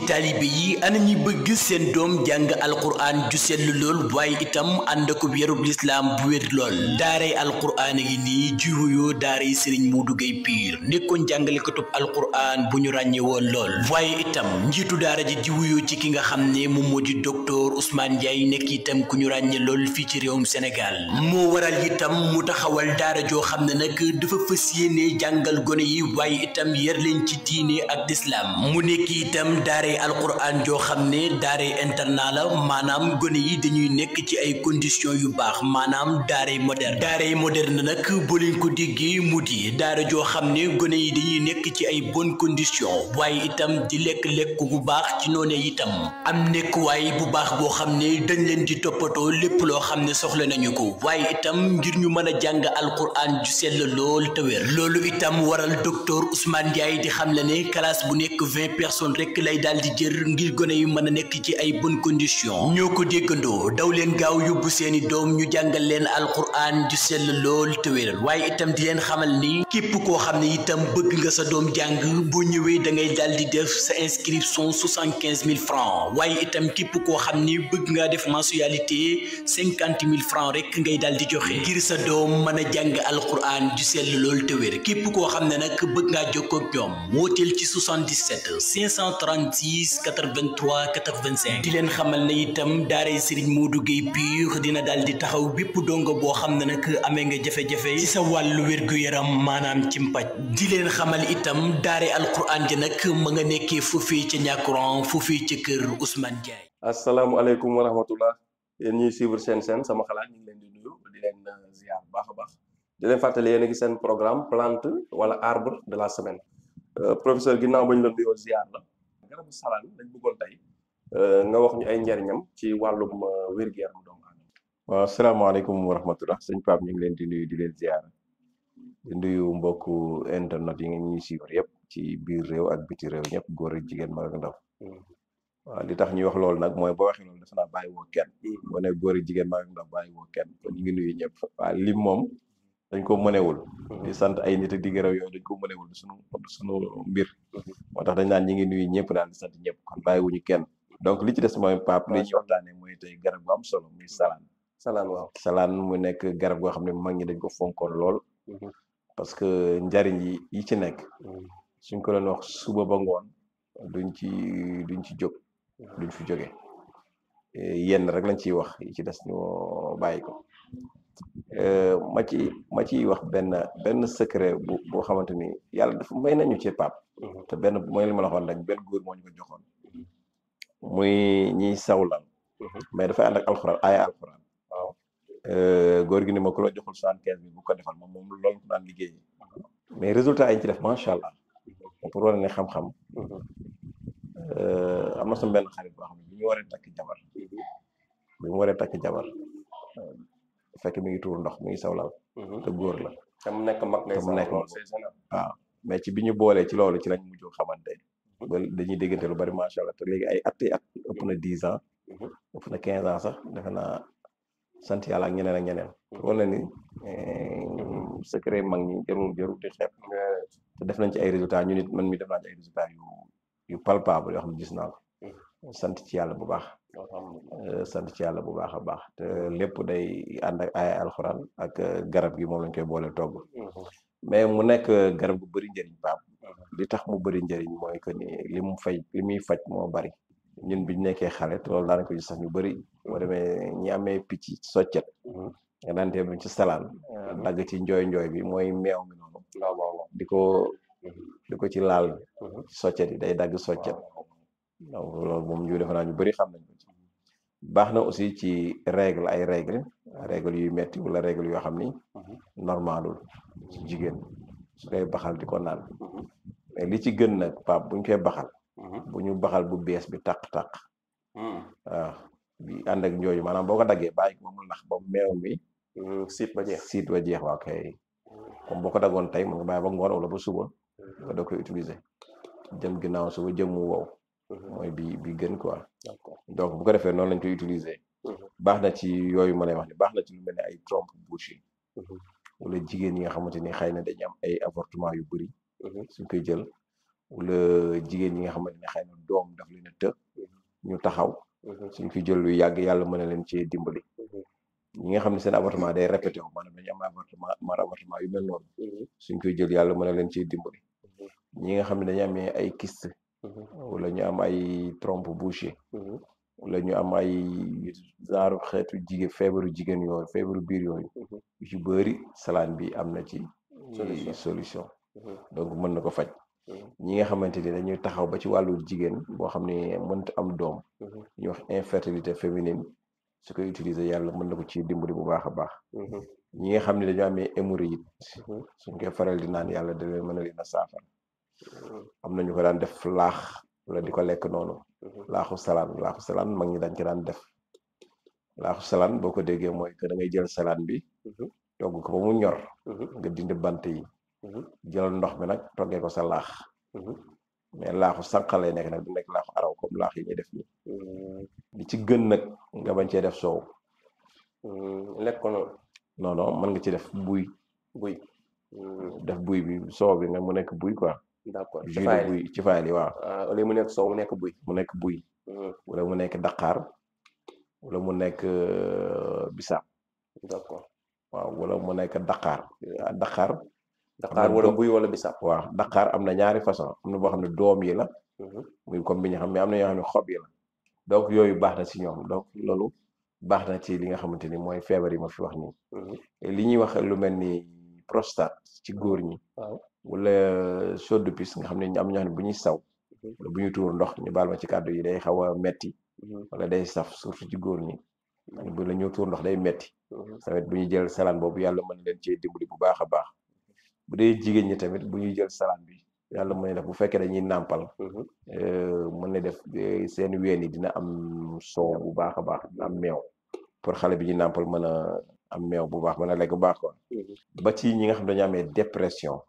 taalibe yi ana ñi bëgg seen doom jàng alquran ju sell lool waaye itam ànd ko yarub lislaam bu wér lool daaray alquran yi nii ji wuyoo daaray Serigne Modou Gueye Pire nekkoon jàngalekatub alquran bu ñu ràññee woon lool waaye itam njiitu daara ji di wuyoo ci ki nga xam ne moom moo di docteur Ousmane Ndiaye nekk itam ku ñu ràññee lool fii ci réewum Sénégal moo waral itam mu taxawal daara joo xam ne nag dafa fas yéene jàngal gone yi waaye itam yar leen ci diine ak lislaam mu nekk itam daaray alquran joo xam ne daaray internat la maanaam gone yi dañuy nekk ci ay conditions yu baax maanaam daaray moderne nag boo leen ko déggee mu di daara joo xam ne gone yi dañuy nekk ci ay bonnes conditions waaye itam di lekk bu baax ci noonee itam am nekkuwaay bu baax boo xam ne dañ leen di toppatoo lépp loo xam ne soxla nañu ko waaye itam ngir ñu mën a jàng alquran ju sell lool te wér loolu itam waral docteur Ousmane Ndiaye di xam la ne classe bu nekk 20 personnes rek lay daal di jër ngir gone yu mën a nekk ci ay bonnes conditions ñoo ko déggandoo daw leen gaaw yóbbu seeni doom ñu jàngal leen alquran ju sell lool te wér waaye itam di leen xamal ni képp koo xam ne itam bëgg nga sa doom jàng boo ñëwee da ngay daal di def sa inscription 75 000 francs waaye itam képp koo xam ni bëgg ngaa def mensualité 50 000 francs rek ngay daal di joxe ngir sa doom mën a jàng alquran ju sell lool te wér képp koo xam ne nag bëgg ngaa jokkoo ak ñoom wooteel ci 77 536 83 85 di leen xamal ne itam daaray Serigne Modou Gueye Pire dina daal di taxaw bépp dongo boo xam ne nag amee nga jafe-jafe ci sa wàllu wér-gu-yaram maanaam ci mpaj di leen xamal itam daaray alquran ji nag ma nga nekkee foofii ca ñàkkuran foofii ca kër Ousmane Ndiaye. Asalaamualeykum wa rahmatullah yéen ñuy suivre seen sama xalaat ñu ngi leen di nuyu di leen ziar bu baax a baax di leen fàttali yéen a ngi seen programme plante wala arbre de la semaine professeur ginnaaw ba ñu la nuyoo ziar la garabu salaan dañ bëggoon tey nga wax ñu ay njariñam ci wàllum wér-gu-yaram doomu aadama. waaw asalaamaaleykum wa rahmatullah sëñ Pape ñu ngi leen di nuyu di leen ziar di nuyu mbokku internet yi nga ñuy suivre yëpp ci biir réew ak biti réew ñëpp góor ak jigéen mag ak ndaw waaw li tax ñuy wax loolu nag mooy boo waxee loolu dafa naa bàyyi woo kenn boo ne góor ak jigéen mag ak ndaw bàyyi woo kenn kon ñu ngi nuyu ñëpp waaw lim moom dañ ko mënewul di sant ay nit ak di gërëm yooyu dañ ko mënewul suñu mbir moo tax dañ naan ñi ngi nuyu ñëpp daal di sant ñëpp kon bàyyiwuñu kenn donc li ci des mooy Pape li ñuy waxtaanee mooy tey garab gu am solo muy salaan waaw salaan mu nekk garab goo xam ne mag ñi dañ ko fonkoon lool parce que njariñ yi ci nekk suñ ko doon wax suba ba ngoon duñ ci jóg duñ fi jóge yenn rek lañ ciy wax yi ci des ñu bàyyi ko ma ciy wax benn secret boo xamante ni yàlla dafa may nañu ci Pape te benn mooy li ma la waxoon rek benn góor moo ñu ko joxoon muy ñiy sawlan mais dafay ànd ak alxuraan aaya alxuraan waaw góor gi ni ma ku la joxul 75 000 bu ko defal moom loolu ko daan liggéeyee mais résultat yi ñu ci def macha allah pour wane ne xam-xam am na sama benn xarit boo xam ne bi mu waree takk jabar fekk mi ngi tuur ndox mi ngi sawlal te góor la te mu nekk mag waaw mais ci bi ñu boolee ci loolu ci lañ mujjoo xamante ba dañuy déggante lu bari macha allah te léegi ay at ëpp na 10 ans ëpp na 15 ans sax defe naa sant yàlla ak ñeneen wala ni secret mag ñi jarul di xeeb te def nañ ci ay résultats ñu nit man mi def naa ci ay résultats yu palpable yoo xam ne gis naa ko sant ci yàlla bu baax a baax te lépp day ànd ak ay alxuraan ak garab gi moom lañ koy boole togg mais mu nekk garab gu bëri njëriñ Pape li tax mu bëri njëriñ mooy que ni li muy faj moo bari ñun biñ nekkee xale te loolu daanaka ko gis sax ñu bëri boo demee ñi amee picc soccet nga daan dem ci salaan dagg ci njooy bi mooy meew mi noonu di ko ci laal soccet yi day dagg soccet donc loolu moom ñu defe naa ñu bëri xam nañ ko ci baax na aussi ci règle yuy metti wala règle yoo xam ni normalul ci jigéen su koy baxal di ko naan mais li ci gën nag Pape buñ koy baxal bu ñu baxal bu bees bi tàq waaw bi ànd ak njooyu maanaam boo ko daggee bàyyi ko mu nax ba meew mi siit ba jeex waaw kay comme boo ko daggoon tey mën nga bàyyi ba ngoon wala ba suba nga doo koy utiliser jëm ginnaaw suba jëm mu wow mooy bi gën quoi donc bu ko defee noonu lañ koy utiliser baax na ci yooyu ma lay wax ni baax na ci lu mel ne ay trompe bouche yi wala jigéen ñi nga xamante ni xëy na dañu am ay avortement yu bëri suñ koy jël wala jigéen ñi nga xamante ne xëy na doom daf leen a të ñu taxaw suñ fi jël lu yàgg yàlla mën na leen ci dimbali ñi nga xam ne seen avortement day répété wu maanaam dañu am avortement yu mel noonu suñ koy jël yàlla mën na leen ciy dimbali ñi nga xam ne dañu amee ay kyste wala ñu am ay trompe bouchée wala ñu am ay genre xeetu feebaru jigéen yooyu feebaru biir yooyu yu ci bëri salaan bi am na ci solution donc mën na ko faj ñi nga xamante ni dañuy taxaw ba ci wàllu jigéen boo xam ne mënta am doom ñuy wax infertilité féminine su koy utiliser yàlla mën na ko ci dimbali bu baax a baax ñi nga xam ne dañoo amee hémorroïde suñ koy faral di naan yàlla da leen mën a leen a saafara am na ñu ko daan def laax wala di ko lekk noonu laaxu salaan mag ñi dañ ko daan def laaxu salaan boo ko déggee mooy que da ngay jël salaan bi togg ko ba mu ñor nga dindi bant yi jël ndox mi nag toggee ko sa laax mais laaxu sànq lay nekk nag du nekk laaxu araw comme laax yi ñuy def nii li ci gën nag nga bañ cee def soow lekk ko noonu non mën nga ci def buy def buy bi soow bi nga mu nekk buy quoi d'accord jus de buy ci fayal yi waaw wala mu nekk soow mu nekk buy wala mu nekk daqaar wala mu nekk bisaab d'accord waaw wala mu nekk daqaar wala buy wala bisaab waaw daqaar am na ñaari façon am na boo xam ne doom yi la muy comme bi ñu xam mais am na yoo xam ne xob yi la donc yooyu baax na ci ñoom donc loolu baax na ci li nga xamante ni mooy feebar yi ma fi wax nii li ñuy wax lu mel ni prostate ci góor ñi wala chaude de pisse nga xam ne am ñoo xam ne bu ñuy saw wala bu ñuy tuur ndox ñu baal ma ci kàddu yi day xaw a metti wala day saf surtout ci góor ñi bu la ñu tuur ndox day metti tamit bu ñuy jël salaan boobu yàlla mën leen cee dimbali bu baax a baax bu dee jigéen ñi tamit bu ñuy jël salaan bi yàlla mën na def bu fekkee dañuy nàmpal mën na def seen ween yi dina am soow bu baax a baax dina am meew pour xale bi ñu nàmpal mën a am meew bu baax mën a lekk bu baax quoi ba ci ñi nga xam dañu amee dépression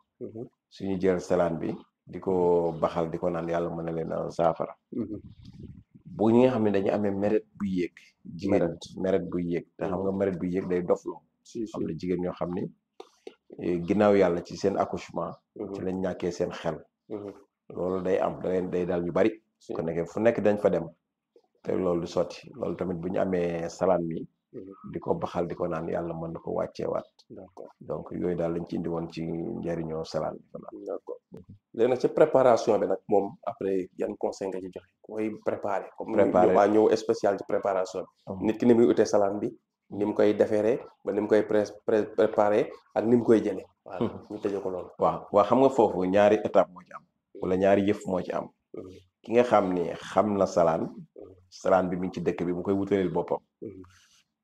suñu jël salaan bi di ko baxal di ko naan yàlla mën na leen a saafara bu ñi nga xam ne dañu amee meret bu yéeg jigéen meret bu yéeg te xam nga meret bu yéeg day dofloo am na jigéen ñoo xam ni ginnaaw yàlla ci seen accouchement ci lañ ñàkkee seen xel loolu day am day daal ñu bari ko nekkee fu nekk dañ fa dem te loolu du sotti loolu tamit bu ñu amee salaan mi di ko baxal di ko naan yàlla mën na ko wàcceewaat donc yooyu daal lañ ci indi woon ci njëriñoo salaan bi d'accord léegi nag ci préparation bi nag moom après yan conseil nga ci joxe koy préparer comme waa ñëw spécial ci préparation bi nit ki ni muy utee salaan bi ni mu koy defeeree ba ni mu koy préparer ak ni mu koy jëlee waaw ñu tëjee ko loolu waaw xam nga foofu ñaari étape moo ci am wala ñaari yëf moo ci am ki nga xam ni xam na salaan bi mi ngi ci dëkk bi mu koy wutaleel boppam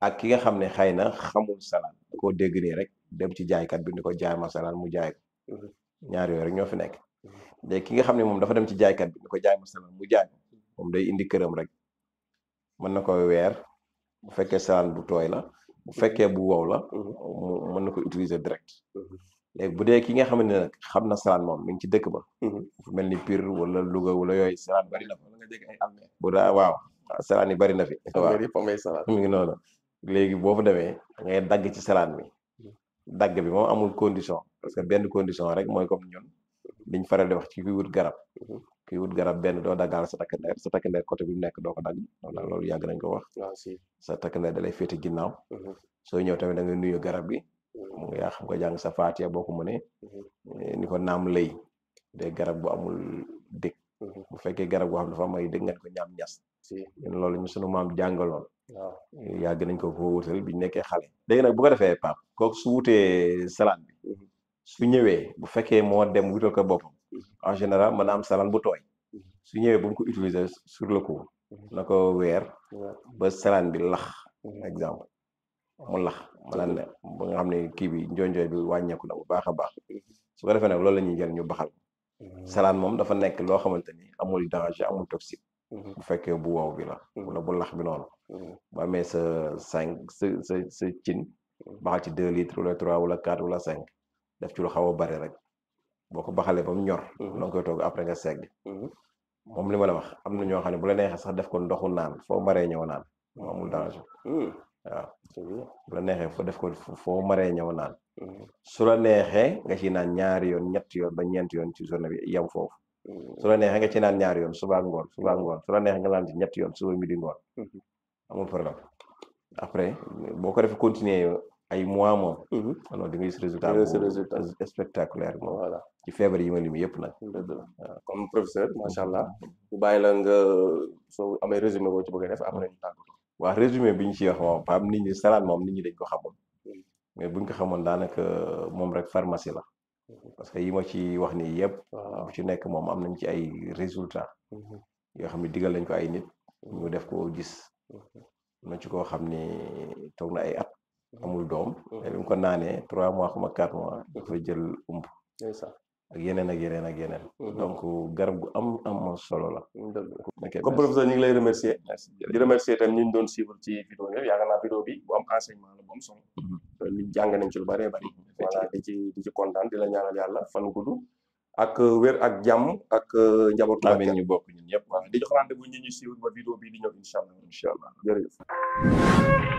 ak ki nga xam ne xëy na xamul salaan da koo dégg nii rek dem ci jaaykat bi ni ko jaay ma salaan mu jaay ko ñaar yooyu rek ñoo fi nekk léegi ki nga xam ne moom dafa dem ci jaaykat bi ni ko jaay ma salaan mu jaay ko moom day indi këram rek mën na ko weer bu fekkee salaan bu tooy la bu fekkee bu wow la mën na ko utiliser direct léegi bu dee ki nga xam ne nag xam na salaan moom mi ngi ci dëkk ba fu mel ni Pire wala Louga wala yooyu salaan bari na fa la nga dégg ay almeer bu daa waaw salaan yi bari na fi waaw mi ngi noonu léegi boo fa demee ngay dagg ci salaan bi dagg bi moom amul condition parce que benn condition rek mooy comme ñun liñ faral di wax ci kuy wut garab benn doo daggaal sa takk ndeer côté bi mu nekk doo ko dagg loolu yàgg nañ ko wax sa takk ndeer da lay féete ginnaaw soo ñëw tamit da ngay nuyu garab bi mu nga yaa xam ko jàng sa faatiya boo ko mënee ni ko naam lëy de garab bu amul dëkk bu fekkee garab boo xam dafa am ay dëkk ngeen ko ñaam ñas ñun loolu ñu sunu maam jàngaloon yàgg nañ ko wutal bi ñu nekkee xale léegi nag bu ko defee Pape kooku su wutee salaan bi su ñëwee bu fekkee moo dem wutal ko boppam en général mën na am salaan bu tooy su ñëwee ba mu ko utiliser sur le coup na ko weer ba salaan bi lax exemple mu lax maanaam ne ba nga xam ne kii bi njonjooy bi wàññeeku na bu baax a baax su ko defee nag loolu la ñuy jël ñu baxal salaan moom dafa nekk loo xamante ni amul danger amul toxique bu fekkee bu wow bi la wala bu lax bi noonu bu amee sa cin baxal ci 2 litres wala 3 wala 4 wala 5 def ci lu xaw a bari rek boo ko baxalee ba mu ñor la nga koy toog après nga segg moom li ma la wax am na ñoo xam ne bu la neexee sax def ko ndoxu naan foo maree ñëw naan moo amul danger waaw bu la neexee foo def ko foo maree ñëw naan su la neexee nga ci naan ñaari yoon ñetti yoon ba ñeenti yoon ci journée bi yem foofu su la neexee nga ci naan ñaari yoon suba ak ngoon su la neexee nga naan ci ñetti yoon suba midi ngoon amul problème après boo ko defee continuer ay mois moom non di nga gis résultat bu spectaculaire moom voilà ci feebar yi ma lim yëpp nag comme professeur macha allah ñu bàyyi la nga soo amee résumé boo ci bëgg a def après ñu tàggatoo. waaw résumé bi ñu ci wax moom Pape nit ñi salade moom nit ñi dañ ko xamoon mais buñ ko xamoon daanaka moom rek pharmacie la parce que yi ma ci wax nii yëpp bu ci nekk moom am nañ ci ay résultats yoo xam ne digal nañ ko ay nit ñu def ko gis na ci koo xam ni toog na ay at amul doom mais bi mu ko naanee 3 mois xuma 4 mois dafa jël ak yeneen ak yeneen ak yeneen donc garab gu am solo la comme professeur ñu ngi lay remercier di remercier tam ñu doon suivre ci vidéo yi yaakaar naa vidéo bi bu am enseignement la bu am solo nit jàng nañ ci lu bëree bëri voilà di ci kontaan di la ñaanal yàlla fan gudd ak wér ak jàmm ak njabootu amiin ñu bokk ñun ñëpp di jox rendez-vous ñu suivre ba vidéo bi di ñëw incha allah jërëjëf